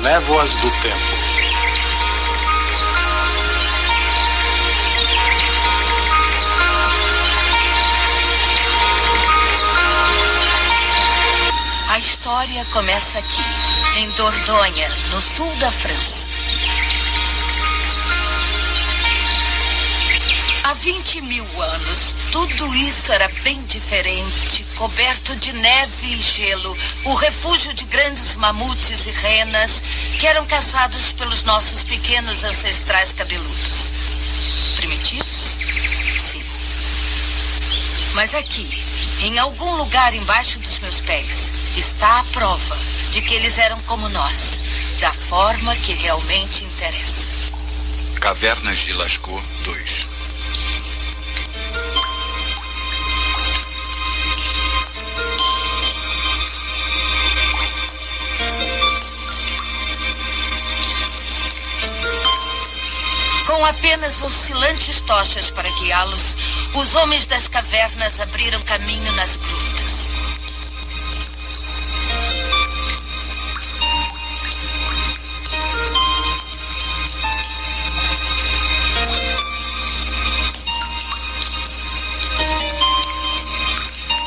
névoas do tempo. A história começa aqui, em Dordogne, no sul da França. Há 20.000 anos, tudo isso era bem diferente, coberto de neve e gelo, o refúgio de grandes mamutes e renas que eram caçados pelos nossos pequenos ancestrais cabeludos. Primitivos? Sim. Mas aqui, em algum lugar embaixo dos meus pés, está a prova de que eles eram como nós, da forma que realmente interessa. Cavernas de Lascaux 2. Com apenas oscilantes tochas para guiá-los, os homens das cavernas abriram caminho nas grutas.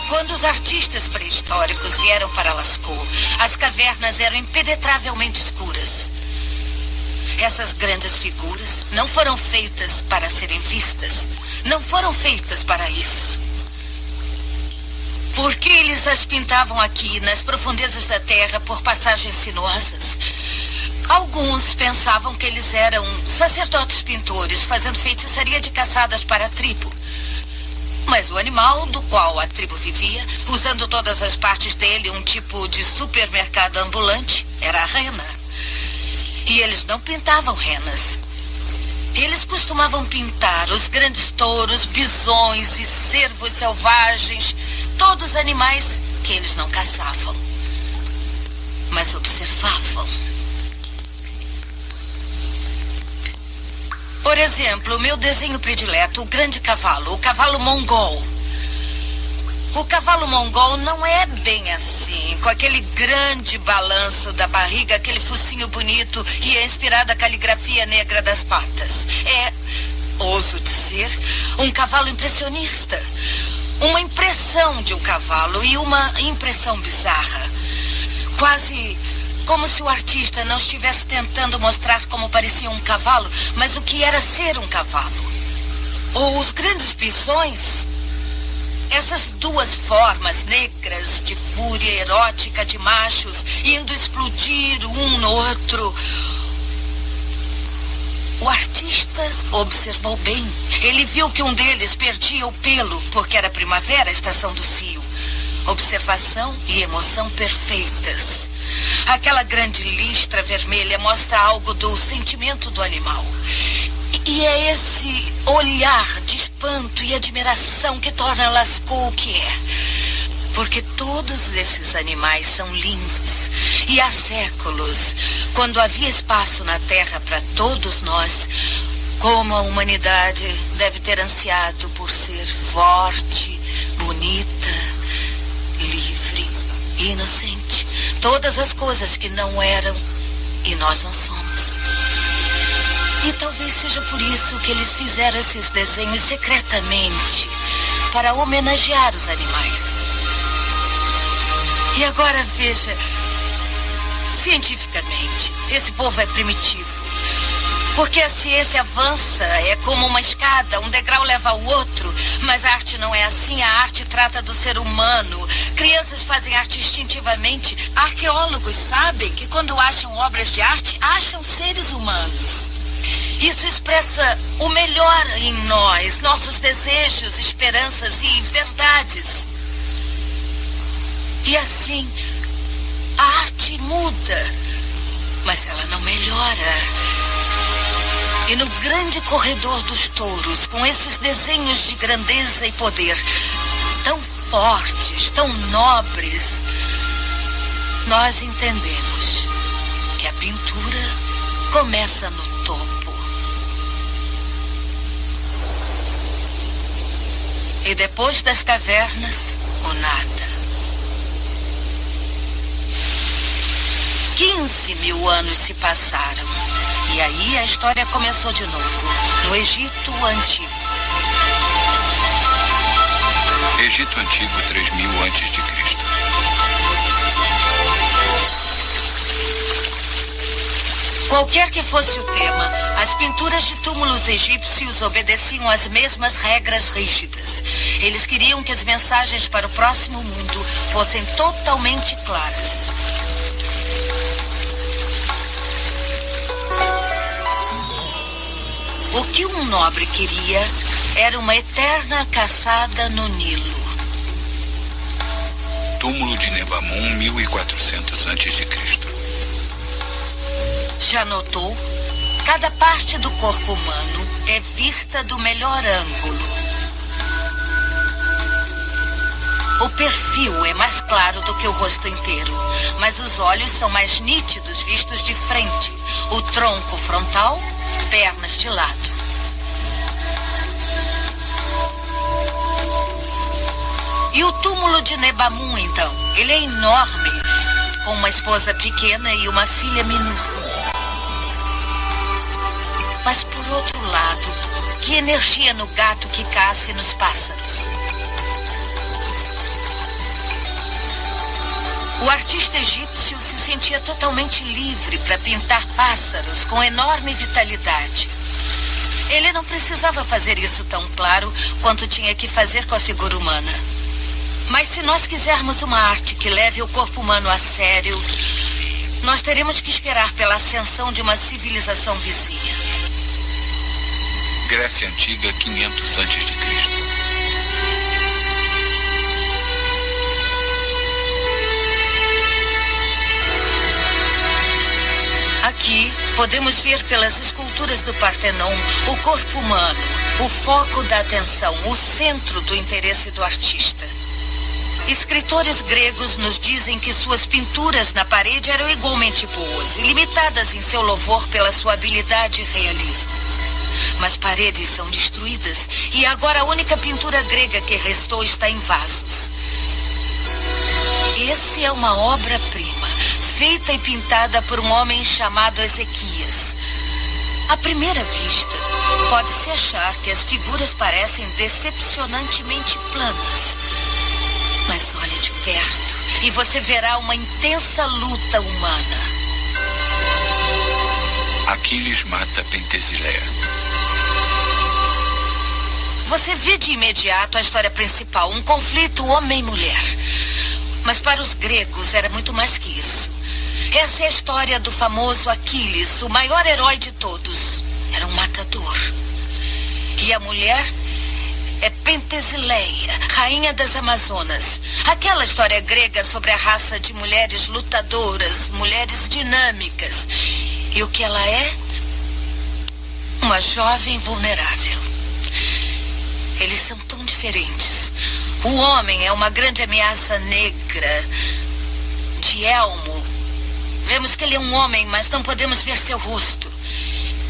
Quando os artistas pré-históricos vieram para Lascaux, as cavernas eram impenetravelmente escuras. Essas grandes figuras não foram feitas para serem vistas. Não foram feitas para isso. Por que eles as pintavam aqui, nas profundezas da terra, por passagens sinuosas? Alguns pensavam que eles eram sacerdotes pintores, fazendo feitiçaria de caçadas para a tribo. Mas o animal do qual a tribo vivia, usando todas as partes dele, um tipo de supermercado ambulante, era a rena. E eles não pintavam renas. Eles costumavam pintar os grandes touros, bisões e cervos selvagens, todos os animais que eles não caçavam, mas observavam. Por exemplo, o meu desenho predileto, o grande cavalo, o cavalo mongol. O cavalo mongol não é bem assim, com aquele grande balanço da barriga, aquele focinho bonito e a inspirada caligrafia negra das patas. É, ouso dizer, um cavalo impressionista. Uma impressão de um cavalo e uma impressão bizarra. Quase como se o artista não estivesse tentando mostrar como parecia um cavalo, mas o que era ser um cavalo. Ou os grandes bisões. Essas duas formas negras de fúria erótica de machos indo explodir um no outro. O artista observou bem. Ele viu que um deles perdia o pelo, porque era primavera, a estação do cio. Observação e emoção perfeitas. Aquela grande listra vermelha mostra algo do sentimento do animal. E é esse olhar de espanto e admiração que torna Lascaux o que é. Porque todos esses animais são lindos. E há séculos, quando havia espaço na Terra para todos nós, como a humanidade deve ter ansiado por ser forte, bonita, livre e inocente. Todas as coisas que não eram e nós não somos. E talvez seja por isso que eles fizeram esses desenhos secretamente, para homenagear os animais. E agora veja, cientificamente, esse povo é primitivo. Porque a ciência avança, é como uma escada, um degrau leva ao outro. Mas a arte não é assim, a arte trata do ser humano. Crianças fazem arte instintivamente. Arqueólogos sabem que quando acham obras de arte, acham seres humanos. Isso expressa o melhor em nós, nossos desejos, esperanças e verdades. E assim, a arte muda, mas ela não melhora. E no grande corredor dos touros, com esses desenhos de grandeza e poder, tão fortes, tão nobres, nós entendemos que a pintura começa no topo. E depois das cavernas, o nada. 15.000 anos se passaram. E aí a história começou de novo, no Egito Antigo. Egito Antigo, 3000 a.C. Qualquer que fosse o tema, as pinturas de túmulos egípcios obedeciam às mesmas regras rígidas. Eles queriam que as mensagens para o próximo mundo fossem totalmente claras. O que um nobre queria era uma eterna caçada no Nilo. Túmulo de Nebamun, 1400 a.C. Já notou? Cada parte do corpo humano é vista do melhor ângulo. O perfil é mais claro do que o rosto inteiro, mas os olhos são mais nítidos vistos de frente. O tronco frontal, pernas de lado. E o túmulo de Nebamun, então? Ele é enorme, com uma esposa pequena e uma filha minúscula. Mas, por outro lado, que energia no gato que caça e nos pássaros. O artista egípcio se sentia totalmente livre para pintar pássaros com enorme vitalidade. Ele não precisava fazer isso tão claro quanto tinha que fazer com a figura humana. Mas se nós quisermos uma arte que leve o corpo humano a sério, nós teremos que esperar pela ascensão de uma civilização vizinha. Grécia Antiga, 500 a.C. Aqui, podemos ver pelas esculturas do Partenon o corpo humano, o foco da atenção, o centro do interesse do artista. Escritores gregos nos dizem que suas pinturas na parede eram igualmente boas, ilimitadas em seu louvor pela sua habilidade e realismo. Mas paredes são destruídas e agora a única pintura grega que restou está em vasos. Esse é uma obra-prima, feita e pintada por um homem chamado Ezequias. À primeira vista, pode-se achar que as figuras parecem decepcionantemente planas. Mas olhe de perto e você verá uma intensa luta humana. Aquiles mata Pentesileia. Você vê de imediato a história principal, um conflito homem-mulher. Mas para os gregos era muito mais que isso. Essa é a história do famoso Aquiles, o maior herói de todos. Era um matador. E a mulher é Pentesileia, rainha das Amazonas. Aquela história grega sobre a raça de mulheres lutadoras, mulheres dinâmicas. E o que ela é? Uma jovem vulnerável. Eles são tão diferentes. O homem é uma grande ameaça negra, de elmo. Vemos que ele é um homem, mas não podemos ver seu rosto.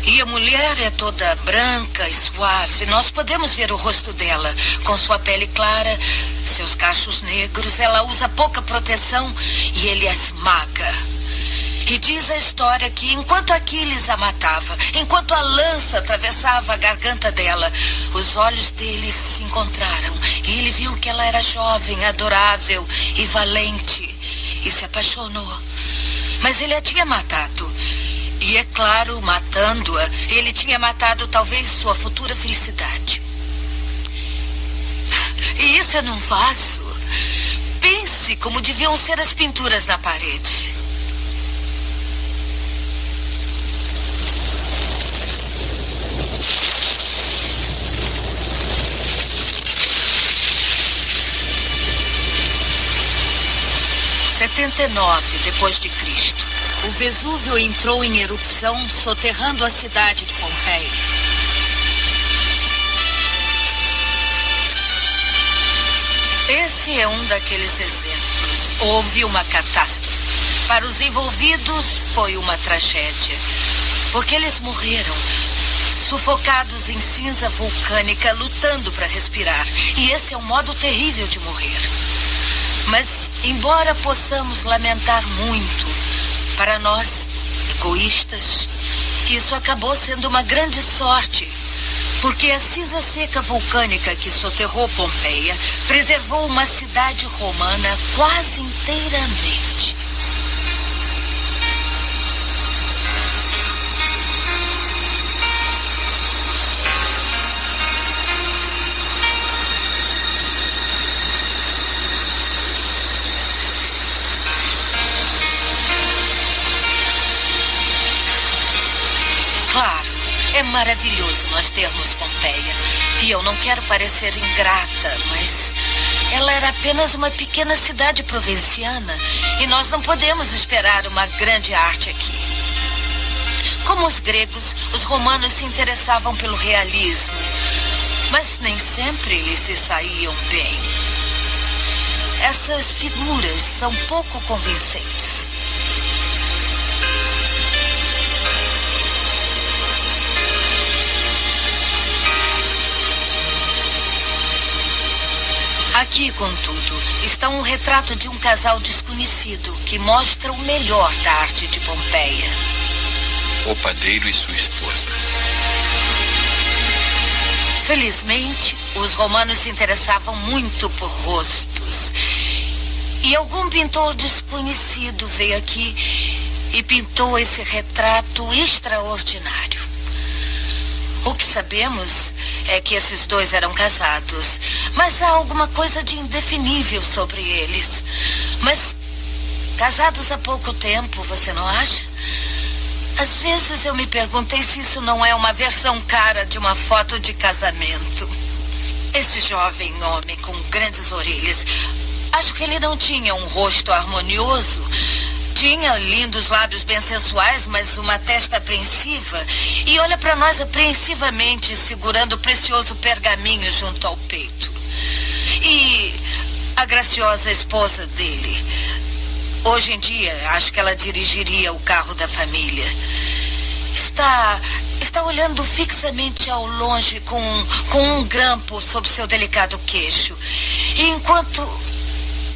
E a mulher é toda branca e suave. Nós podemos ver o rosto dela, com sua pele clara, seus cachos negros. Ela usa pouca proteção e ele a esmaga. E diz a história que enquanto Aquiles a matava, enquanto a lança atravessava a garganta dela, os olhos deles se encontraram. E ele viu que ela era jovem, adorável e valente. E se apaixonou. Mas ele a tinha matado. E é claro, matando-a, ele tinha matado talvez sua futura felicidade. E isso é num vaso. Pense como deviam ser as pinturas na parede. Em 79 depois de Cristo, o Vesúvio entrou em erupção, soterrando a cidade de Pompeia. Esse é um daqueles exemplos. Houve uma catástrofe. Para os envolvidos, foi uma tragédia. Porque eles morreram, sufocados em cinza vulcânica, lutando para respirar. E esse é um modo terrível de morrer. Mas, embora possamos lamentar muito, Para nós, egoístas, isso acabou sendo uma grande sorte, porque a cinza seca vulcânica que soterrou Pompeia preservou uma cidade romana quase inteiramente. Claro, é maravilhoso nós termos Pompeia. E eu não quero parecer ingrata, mas ela era apenas uma pequena cidade provinciana e nós não podemos esperar uma grande arte aqui. Como os gregos, os romanos se interessavam pelo realismo, mas nem sempre eles se saíam bem. Essas figuras são pouco convincentes. Aqui, contudo, está um retrato de um casal desconhecido que mostra o melhor da arte de Pompeia. O padeiro e sua esposa. Felizmente, os romanos se interessavam muito por rostos. E algum pintor desconhecido veio aqui e pintou esse retrato extraordinário. O que sabemos é que esses dois eram casados, mas há alguma coisa de indefinível sobre eles. Mas casados há pouco tempo, você não acha? Às vezes eu me perguntei se isso não é uma versão cara de uma foto de casamento. Esse jovem homem com grandes orelhas, acho que ele não tinha um rosto harmonioso. Tinha lindos lábios bem sensuais, mas uma testa apreensiva. E olha para nós apreensivamente, segurando o precioso pergaminho junto ao peito. E a graciosa esposa dele. Hoje em dia, acho que ela dirigiria o carro da família. Está olhando fixamente ao longe com um grampo sob seu delicado queixo. E enquanto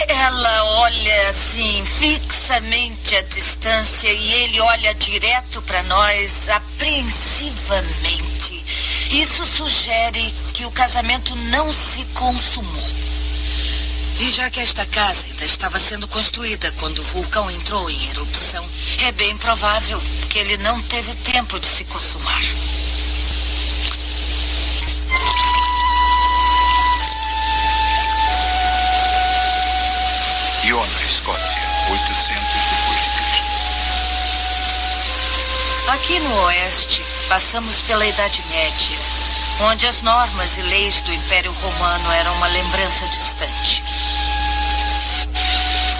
ela olha assim fixamente à distância e ele olha direto para nós apreensivamente. Isso sugere que o casamento não se consumou. E já que esta casa ainda estava sendo construída quando o vulcão entrou em erupção, é bem provável que ele não teve tempo de se consumar. Iona, Escócia, 800 depois de Cristo. Aqui no oeste, passamos pela Idade Média, onde as normas e leis do Império Romano eram uma lembrança distante.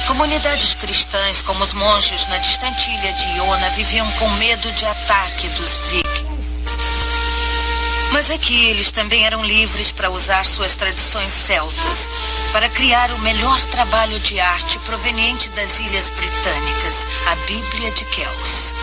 Comunidades cristãs, como os monges na distante ilha de Iona, viviam com medo de ataque dos vikings. Mas aqui eles também eram livres para usar suas tradições celtas, para criar o melhor trabalho de arte proveniente das Ilhas Britânicas, a Bíblia de Kells.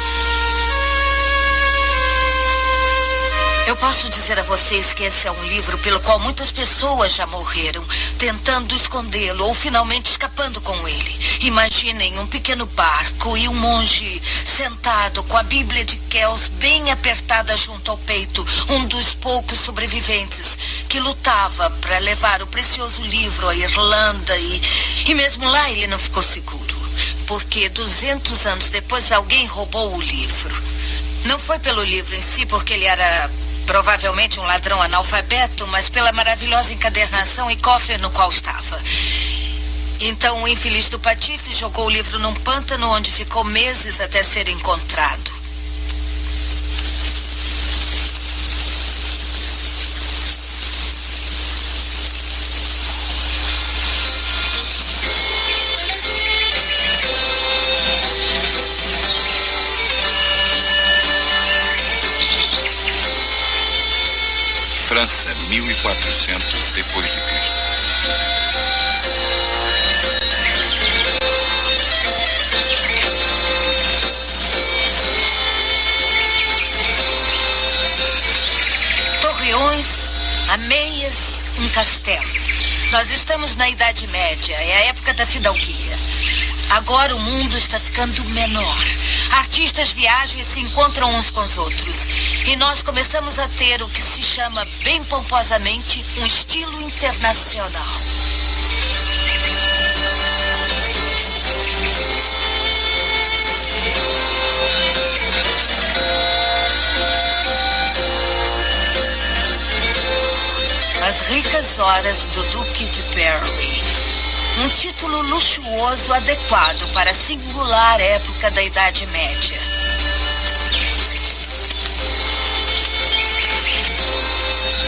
Eu posso dizer a vocês que esse é um livro pelo qual muitas pessoas já morreram, tentando escondê-lo ou finalmente escapando com ele. Imaginem um pequeno barco e um monge sentado com a Bíblia de Kells bem apertada junto ao peito, um dos poucos sobreviventes que lutava para levar o precioso livro à Irlanda e mesmo lá ele não ficou seguro, porque 200 anos depois alguém roubou o livro. Não foi pelo livro em si, porque ele era provavelmente um ladrão analfabeto, mas pela maravilhosa encadernação e cofre no qual estava. Então o infeliz do Patife jogou o livro num pântano onde ficou meses até ser encontrado. França, 1400 depois de Cristo. Torreões, ameias, um castelo. Nós estamos na Idade Média, é a época da fidalguia. Agora o mundo está ficando menor. Artistas viajam e se encontram uns com os outros. E nós começamos a ter o que se chama, bem pomposamente, um estilo internacional. As Ricas Horas do Duque de Berry. Um título luxuoso adequado para a singular época da Idade Média.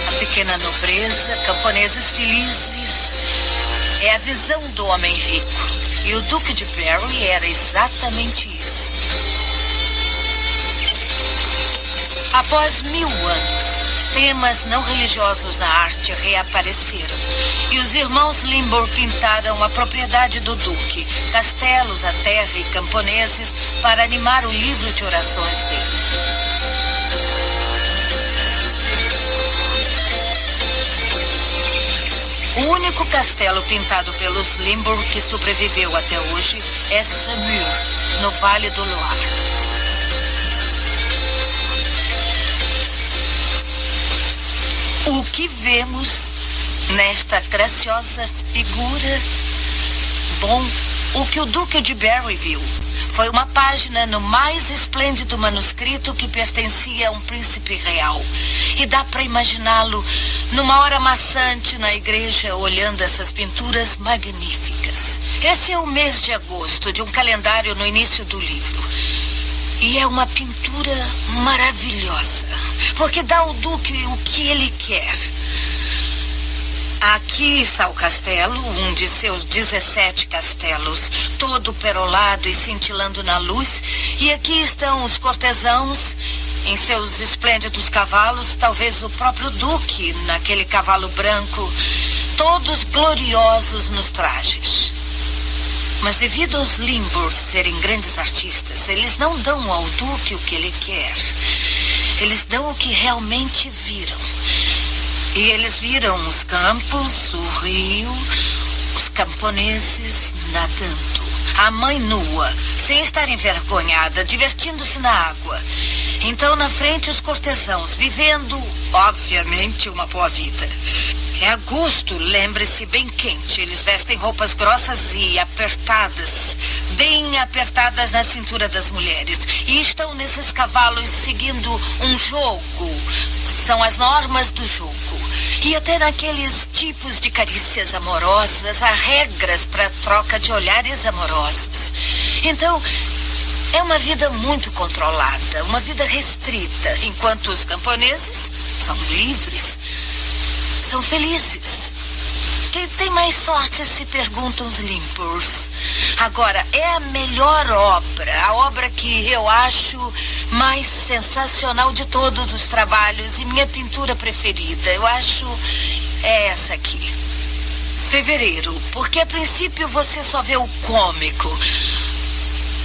A pequena nobreza, camponeses felizes, é a visão do homem rico. E o Duque de Berry era exatamente isso. Após 1000 anos, temas não religiosos na arte reapareceram. E os irmãos Limbourg pintaram a propriedade do duque, castelos, a terra e camponeses para animar o livro de orações dele. O único castelo pintado pelos Limbourg que sobreviveu até hoje é Saumur, no Vale do Loire. O que vemos nesta graciosa figura? Bom, o que o Duque de Berry viu foi uma página no mais esplêndido manuscrito que pertencia a um príncipe real. E dá para imaginá-lo numa hora maçante na igreja, olhando essas pinturas magníficas. Esse é o mês de agosto de um calendário no início do livro. E é uma pintura maravilhosa, porque dá ao Duque o que ele quer. Aqui está o castelo, um de seus 17 castelos, todo perolado e cintilando na luz. E aqui estão os cortesãos em seus esplêndidos cavalos, talvez o próprio Duque naquele cavalo branco, todos gloriosos nos trajes. Mas devido aos Limbourg serem grandes artistas, eles não dão ao Duque o que ele quer. Eles dão o que realmente viram. E eles viram os campos, o rio, os camponeses nadando. A mãe nua, sem estar envergonhada, divertindo-se na água. Então, na frente, os cortesãos, vivendo, obviamente, uma boa vida. É agosto, lembre-se, bem quente. Eles vestem roupas grossas e apertadas, bem apertadas na cintura das mulheres. E estão nesses cavalos seguindo um jogo. São as normas do jogo. E até naqueles tipos de carícias amorosas, há regras para a troca de olhares amorosos. Então, é uma vida muito controlada, uma vida restrita, enquanto os camponeses são livres, são felizes. Quem tem mais sorte, se perguntam os Limbourg. Agora, é a melhor obra, a obra que eu acho mais sensacional de todos os trabalhos e minha pintura preferida. Eu acho é essa aqui. Fevereiro, porque a princípio você só vê o cômico.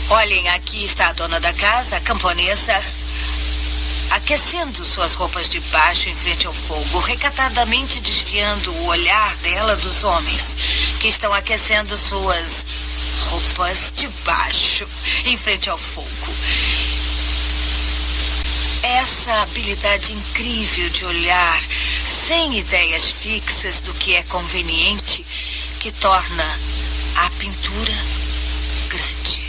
Olhem, aqui está a dona da casa, a camponesa, aquecendo suas roupas de baixo em frente ao fogo, recatadamente desviando o olhar dela dos homens, que estão aquecendo suas roupas de baixo em frente ao fogo. Essa habilidade incrível de olhar sem ideias fixas do que é conveniente que torna a pintura grande.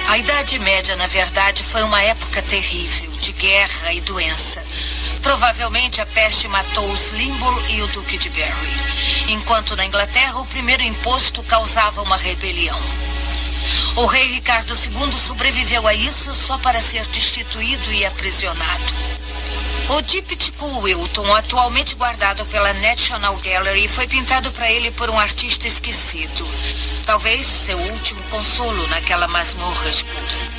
A Idade Média, na verdade, foi uma época terrível, de guerra e doença. Provavelmente a peste matou os Limbourg e o Duque de Berry, enquanto na Inglaterra o primeiro imposto causava uma rebelião. O rei Ricardo II sobreviveu a isso só para ser destituído e aprisionado. O díptico Wilton, atualmente guardado pela National Gallery, foi pintado para ele por um artista esquecido. Talvez seu último consolo naquela masmorra escura.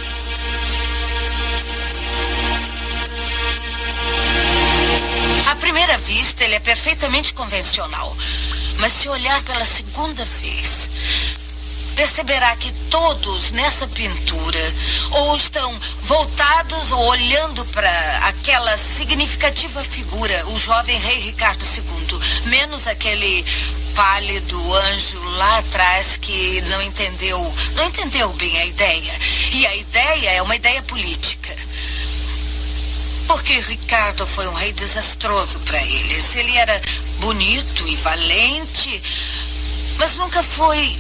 À primeira vista, ele é perfeitamente convencional. Mas se olhar pela segunda vez, perceberá que todos nessa pintura ou estão voltados ou olhando para aquela significativa figura, o jovem rei Ricardo II, menos aquele pálido anjo lá atrás que não entendeu bem a ideia. E a ideia é uma ideia política. Porque Ricardo foi um rei desastroso para eles. Ele era bonito e valente, mas nunca foi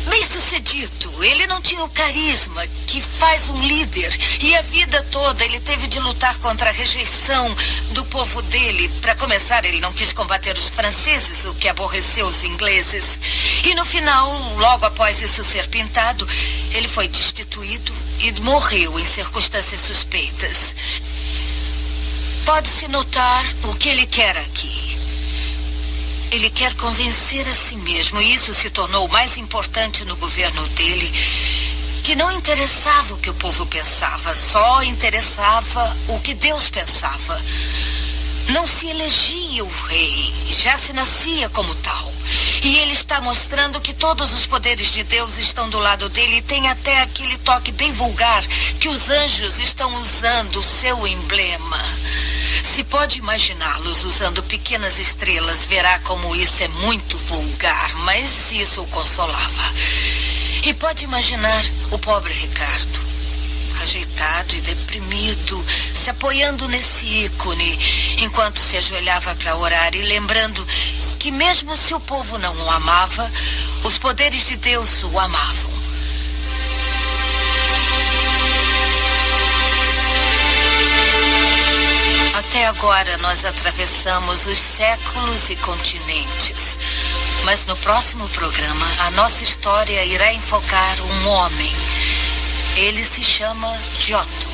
bem-sucedido. Ele não tinha o carisma que faz um líder. E a vida toda ele teve de lutar contra a rejeição do povo dele. Para começar, ele não quis combater os franceses, o que aborreceu os ingleses. E no final, logo após isso ser pintado, ele foi destituído e morreu em circunstâncias suspeitas. Pode-se notar o que ele quer aqui. Ele quer convencer a si mesmo, e isso se tornou o mais importante no governo dele, que não interessava o que o povo pensava, só interessava o que Deus pensava. Não se elegia o rei, já se nascia como tal. E ele está mostrando que todos os poderes de Deus estão do lado dele, e tem até aquele toque bem vulgar que os anjos estão usando o seu emblema. Se pode imaginá-los usando pequenas estrelas, verá como isso é muito vulgar, mas isso o consolava. E pode imaginar o pobre Ricardo, ajeitado e deprimido, se apoiando nesse ícone, enquanto se ajoelhava para orar e lembrando que mesmo se o povo não o amava, os poderes de Deus o amavam. Até agora nós atravessamos os séculos e continentes. Mas no próximo programa, a nossa história irá enfocar um homem. Ele se chama Giotto.